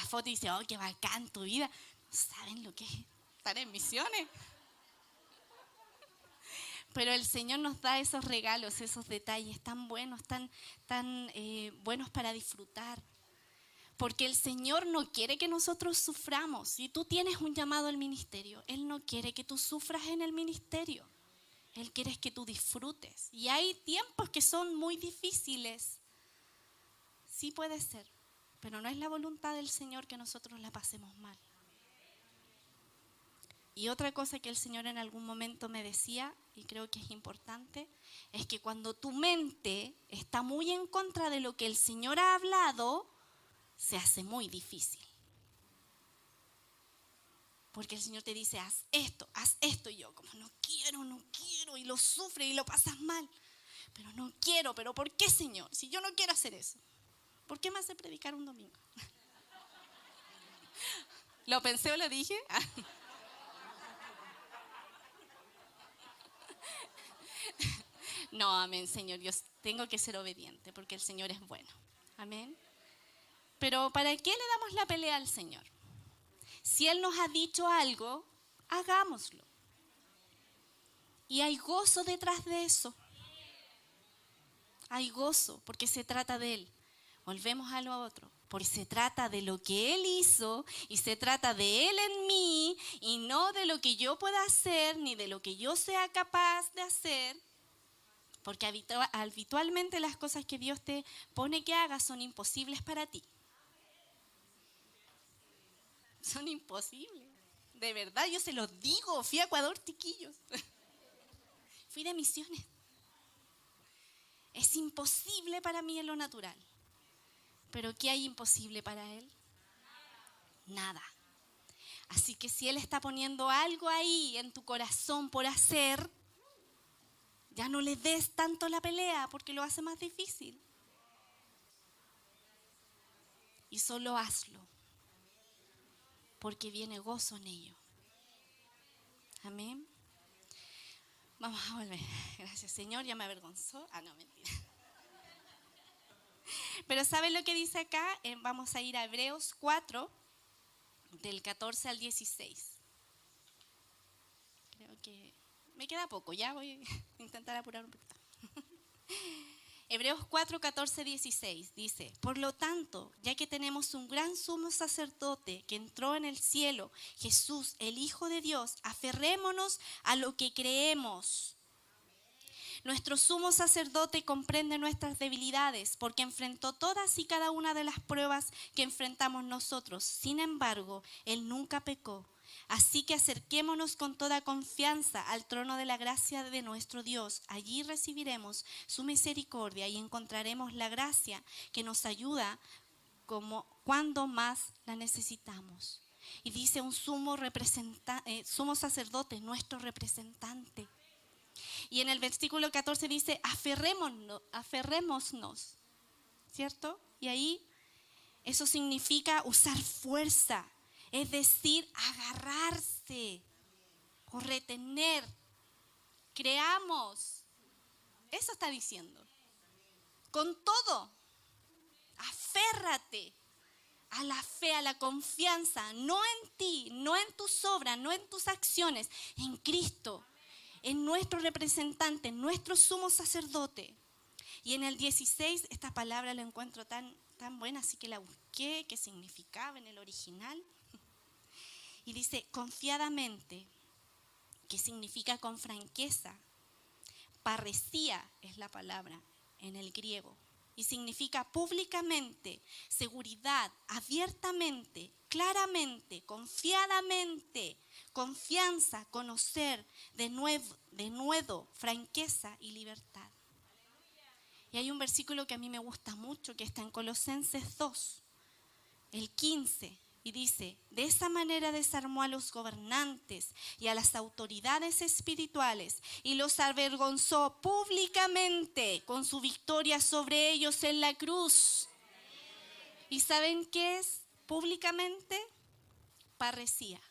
fotos y dice, oh, qué bacán tu vida. No saben lo que es estar en misiones. Pero el Señor nos da esos regalos, esos detalles tan buenos, tan buenos para disfrutar. Porque el Señor no quiere que nosotros suframos. Si tú tienes un llamado al ministerio, Él no quiere que tú sufras en el ministerio. Él quiere que tú disfrutes. Y hay tiempos que son muy difíciles. Sí puede ser, pero no es la voluntad del Señor que nosotros la pasemos mal. Y otra cosa que el Señor en algún momento me decía, y creo que es importante, es que cuando tu mente está muy en contra de lo que el Señor ha hablado, se hace muy difícil. Porque el Señor te dice, haz esto, y yo como no quiero, y lo sufres y lo pasas mal. Pero no quiero, pero ¿por qué, Señor? Si yo no quiero hacer eso, ¿por qué me hace predicar un domingo? ¿Lo pensé o lo dije? No, amén, Señor. Yo tengo que ser obediente porque el Señor es bueno. Amén. Pero ¿para qué le damos la pelea al Señor? Si Él nos ha dicho algo, hagámoslo. Y hay gozo detrás de eso. Hay gozo porque se trata de Él. Volvemos a lo otro. Porque se trata de lo que Él hizo y se trata de Él en mí y no de lo que yo pueda hacer ni de lo que yo sea capaz de hacer. Porque habitualmente las cosas que Dios te pone que hagas son imposibles para ti. Son imposibles. De verdad, yo se los digo. Fui a Ecuador, chiquillos. Fui de misiones. Es imposible para mí en lo natural. ¿Pero qué hay imposible para Él? Nada. Así que si Él está poniendo algo ahí en tu corazón por hacer, ya no le des tanto la pelea porque lo hace más difícil. Y solo hazlo. Porque viene gozo en ello. Amén. Vamos a volver. Gracias, Señor, ya me avergonzó. Ah, no, mentira. Pero ¿saben lo que dice acá? Vamos a ir a Hebreos 4, del 14 al 16. Creo que me queda poco, ya voy a intentar apurar un poquito. Hebreos 4, 14, 16 dice: por lo tanto, ya que tenemos un gran sumo sacerdote que entró en el cielo, Jesús, el Hijo de Dios, aferrémonos a lo que creemos. Nuestro sumo sacerdote comprende nuestras debilidades porque enfrentó todas y cada una de las pruebas que enfrentamos nosotros. Sin embargo, Él nunca pecó. Así que acerquémonos con toda confianza al trono de la gracia de nuestro Dios. Allí recibiremos su misericordia y encontraremos la gracia que nos ayuda cuando más la necesitamos. Y dice un sumo sacerdote, nuestro representante. Y en el versículo 14 dice, aferrémonos, ¿cierto? Y ahí eso significa usar fuerza, es decir, agarrarse o retener. Creamos. Eso está diciendo. Con todo, aférrate a la fe, a la confianza, no en ti, no en tus obras, no en tus acciones, en Cristo, en nuestro representante, en nuestro sumo sacerdote. Y en el 16, esta palabra la encuentro tan buena, así que la busqué, qué significaba en el original. Y dice, confiadamente, que significa con franqueza. Parresía es la palabra en el griego. Y significa públicamente, seguridad, abiertamente, claramente, confiadamente, confianza, conocer, denuedo, franqueza y libertad. Y hay un versículo que a mí me gusta mucho, que está en Colosenses 2, el 15, y dice, de esa manera desarmó a los gobernantes y a las autoridades espirituales y los avergonzó públicamente con su victoria sobre ellos en la cruz. ¿Y saben qué es públicamente? Parresía.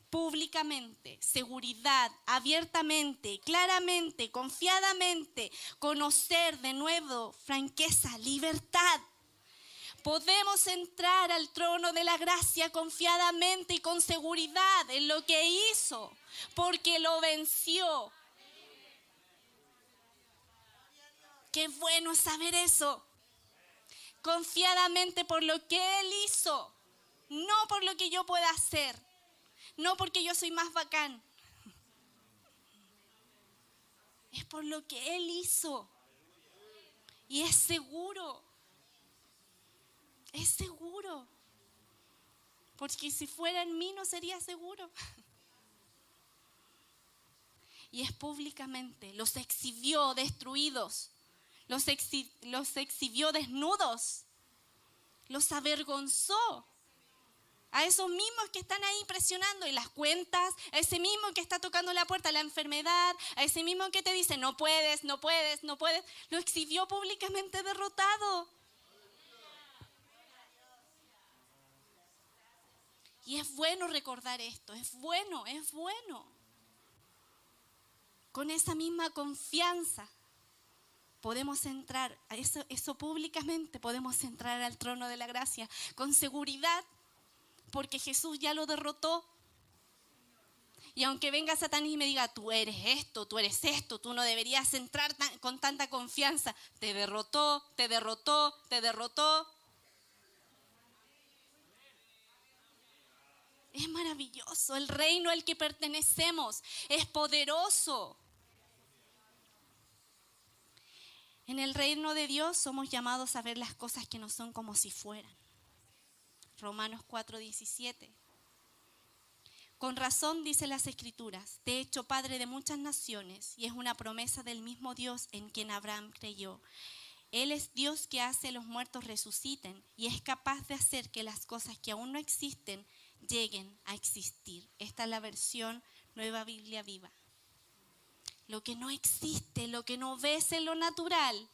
Públicamente, seguridad, abiertamente, claramente, confiadamente, conocer de nuevo, franqueza, libertad. Podemos entrar al trono de la gracia confiadamente y con seguridad en lo que hizo, porque lo venció. Qué bueno saber eso. Confiadamente por lo que Él hizo, no por lo que yo pueda hacer, no porque yo soy más bacán. Es por lo que Él hizo. Y es seguro. Es seguro. Porque si fuera en mí no sería seguro. Y es públicamente. Los exhibió destruidos. Los exhibió desnudos. Los avergonzó. A esos mismos que están ahí presionando en las cuentas, a ese mismo que está tocando la puerta, la enfermedad, a ese mismo que te dice no puedes, no puedes, no puedes, lo exhibió públicamente derrotado. Y es bueno recordar esto, es bueno, es bueno. Con esa misma confianza podemos entrar, a eso públicamente podemos entrar al trono de la gracia con seguridad, porque Jesús ya lo derrotó. Y aunque venga Satanás y me diga, tú eres esto, tú no deberías entrar con tanta confianza, te derrotó, te derrotó, te derrotó. Es maravilloso, el reino al que pertenecemos es poderoso. En el reino de Dios somos llamados a ver las cosas que no son como si fueran. Romanos 4:17. Con razón dicen las Escrituras, te he hecho padre de muchas naciones, y es una promesa del mismo Dios en quien Abraham creyó. Él es Dios que hace los muertos resuciten y es capaz de hacer que las cosas que aún no existen lleguen a existir. Esta es la versión Nueva Biblia Viva. Lo que no existe, lo que no ves en lo natural,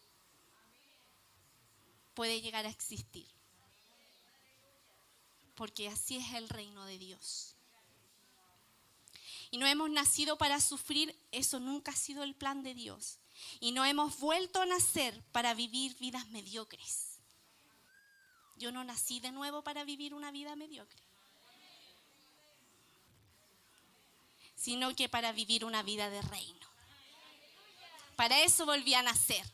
puede llegar a existir. Porque así es el reino de Dios. y no hemos nacido para sufrir, eso nunca ha sido el plan de Dios. Y no hemos vuelto a nacer para vivir vidas mediocres. Yo no nací de nuevo para vivir una vida mediocre, sino que para vivir una vida de reino. Para eso volví a nacer.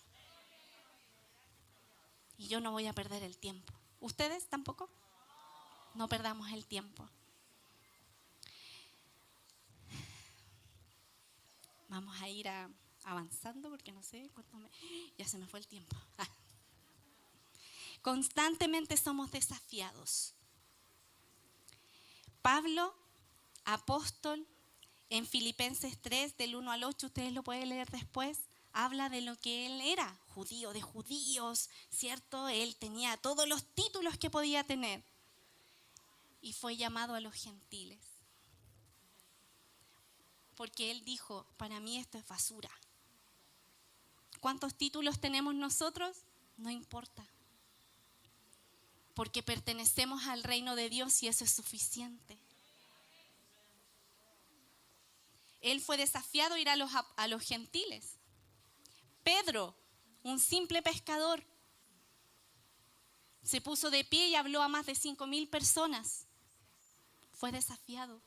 Y yo no voy a perder el tiempo. ¿Ustedes tampoco? No perdamos el tiempo. Vamos a ir avanzando porque no sé cuánto ya se me fue el tiempo. Constantemente somos desafiados. Pablo, apóstol, en Filipenses 3, del 1 al 8, ustedes lo pueden leer después, habla de lo que él era, judío de judíos, ¿cierto? Él tenía todos los títulos que podía tener y fue llamado a los gentiles. Porque él dijo, para mí esto es basura. ¿Cuántos títulos tenemos nosotros? No importa. Porque pertenecemos al reino de Dios y eso es suficiente. Él fue desafiado a ir a los gentiles. Pedro, un simple pescador, se puso de pie y habló a más de 5,000 personas. Fue desafiado.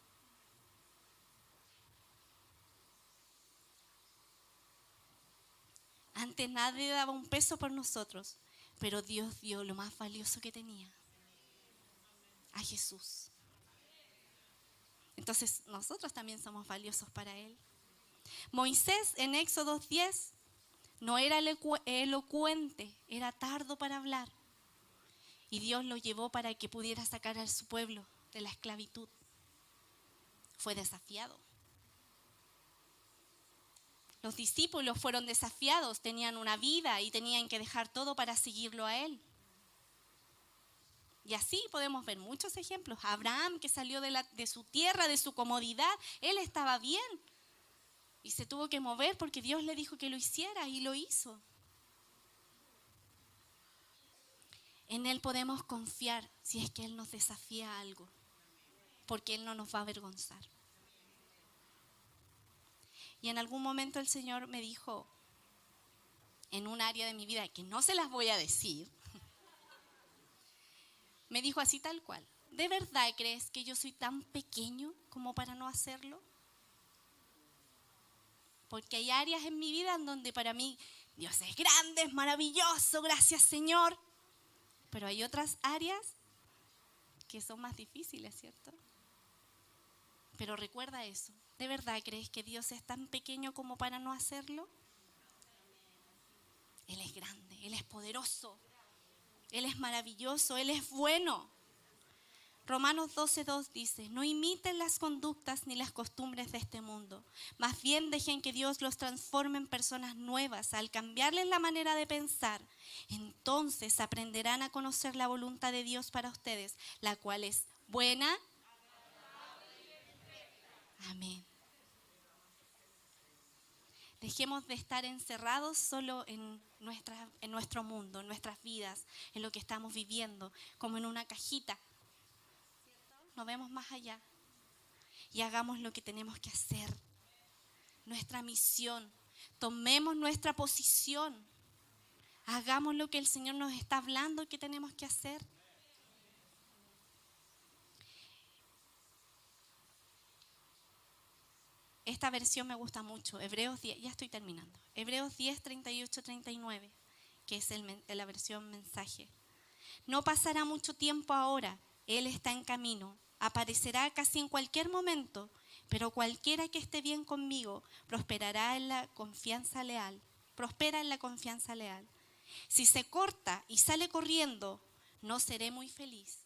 Antes nadie daba un peso por nosotros, pero Dios dio lo más valioso que tenía, a Jesús. Entonces nosotros también somos valiosos para Él. Moisés en Éxodo 10 no era elocuente, era tardo para hablar. Y Dios lo llevó para que pudiera sacar a su pueblo de la esclavitud. Fue desafiado. Los discípulos fueron desafiados, tenían una vida y tenían que dejar todo para seguirlo a Él. Y así podemos ver muchos ejemplos. Abraham, que salió de su tierra, de su comodidad, él estaba bien. Y se tuvo que mover porque Dios le dijo que lo hiciera y lo hizo. En Él podemos confiar si es que Él nos desafía a algo, porque Él no nos va a avergonzar. Y en algún momento el Señor me dijo, en un área de mi vida que no se las voy a decir, me dijo así tal cual, ¿de verdad crees que yo soy tan pequeño como para no hacerlo? Porque hay áreas en mi vida en donde para mí Dios es grande, es maravilloso, gracias Señor. Pero hay otras áreas que son más difíciles, ¿cierto? Pero recuerda eso, ¿de verdad crees que Dios es tan pequeño como para no hacerlo? Él es grande, Él es poderoso, Él es maravilloso, Él es bueno. Romanos 12:2 dice, no imiten las conductas ni las costumbres de este mundo. Más bien dejen que Dios los transforme en personas nuevas. Al cambiarles la manera de pensar, entonces aprenderán a conocer la voluntad de Dios para ustedes, la cual es buena. Amén. Dejemos de estar encerrados solo en nuestro mundo, en nuestras vidas, en lo que estamos viviendo, como en una cajita. No vemos más allá y hagamos lo que tenemos que hacer, nuestra misión, tomemos nuestra posición, hagamos lo que el Señor nos está hablando que tenemos que hacer. Esta versión me gusta mucho, Hebreos 10, ya estoy terminando, Hebreos 10, 38, 39, que es la versión mensaje. No pasará mucho tiempo ahora, Él está en camino, aparecerá casi en cualquier momento, pero cualquiera que esté bien conmigo prospera en la confianza leal. Si se corta y sale corriendo, no seré muy feliz.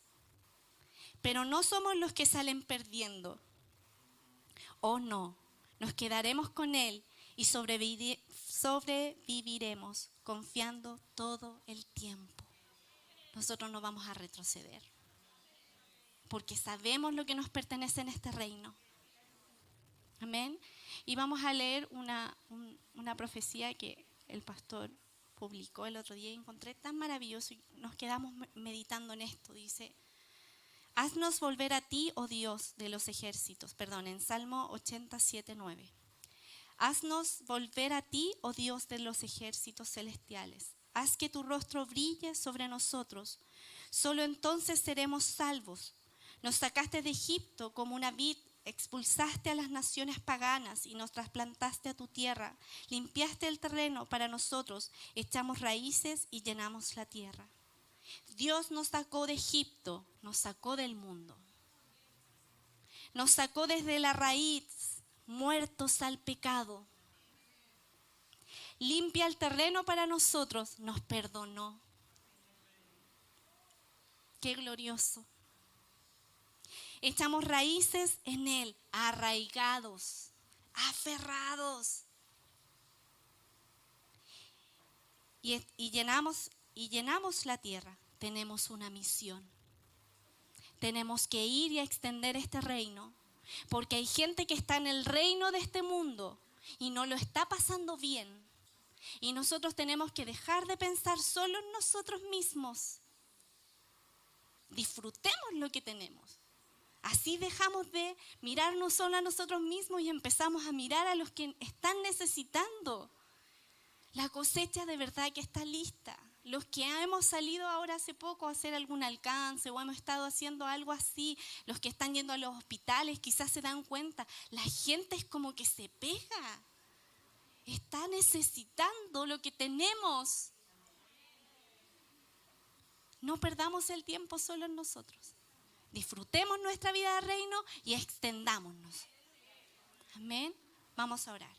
Pero no somos los que salen perdiendo. Oh no, nos quedaremos con Él y sobreviviremos confiando todo el tiempo. Nosotros no vamos a retroceder, porque sabemos lo que nos pertenece en este reino. Amén. Y vamos a leer una profecía que el pastor publicó el otro día y encontré tan maravilloso y nos quedamos meditando en esto. Dice, Haznos volver a ti, oh Dios de los ejércitos. Perdón, en Salmo 87:9. Haznos volver a ti, oh Dios de los ejércitos celestiales. Haz que tu rostro brille sobre nosotros. Solo entonces seremos salvos. Nos sacaste de Egipto como una vid, expulsaste a las naciones paganas y nos trasplantaste a tu tierra. Limpiaste el terreno para nosotros, echamos raíces y llenamos la tierra. Dios nos sacó de Egipto, nos sacó del mundo. Nos sacó desde la raíz, muertos al pecado. Limpia el terreno para nosotros, nos perdonó. Qué glorioso. Echamos raíces en Él, arraigados, aferrados. Y llenamos la tierra. Tenemos una misión. Tenemos que ir y extender este reino, porque hay gente que está en el reino de este mundo y no lo está pasando bien. Y nosotros tenemos que dejar de pensar solo en nosotros mismos. Disfrutemos lo que tenemos. Así dejamos de mirarnos solo a nosotros mismos y empezamos a mirar a los que están necesitando. La cosecha de verdad que está lista. Los que hemos salido ahora hace poco a hacer algún alcance o hemos estado haciendo algo así, los que están yendo a los hospitales quizás se dan cuenta, la gente es como que se pega. Está necesitando lo que tenemos. No perdamos el tiempo solo en nosotros. Disfrutemos nuestra vida de reino y extendámonos. Amén. Vamos a orar.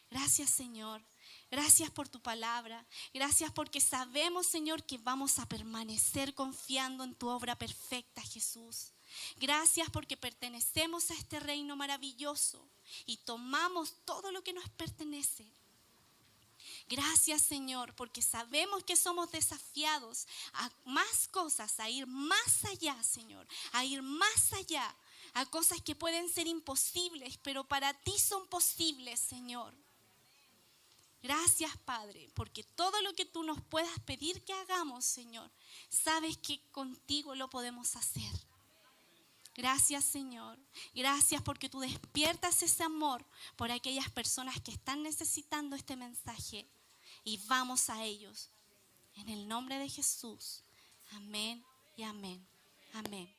Gracias, Señor. Gracias por tu palabra. Gracias porque sabemos, Señor, que vamos a permanecer confiando en tu obra perfecta, Jesús. Gracias porque pertenecemos a este reino maravilloso y tomamos todo lo que nos pertenece. Gracias, Señor, porque sabemos que somos desafiados a más cosas, a ir más allá, Señor, a ir más allá, a cosas que pueden ser imposibles, pero para ti son posibles, Señor. Gracias, Padre, porque todo lo que tú nos puedas pedir que hagamos, Señor, sabes que contigo lo podemos hacer. Gracias, Señor. Gracias porque tú despiertas ese amor por aquellas personas que están necesitando este mensaje. Y vamos a ellos. En el nombre de Jesús. Amén y amén. Amén.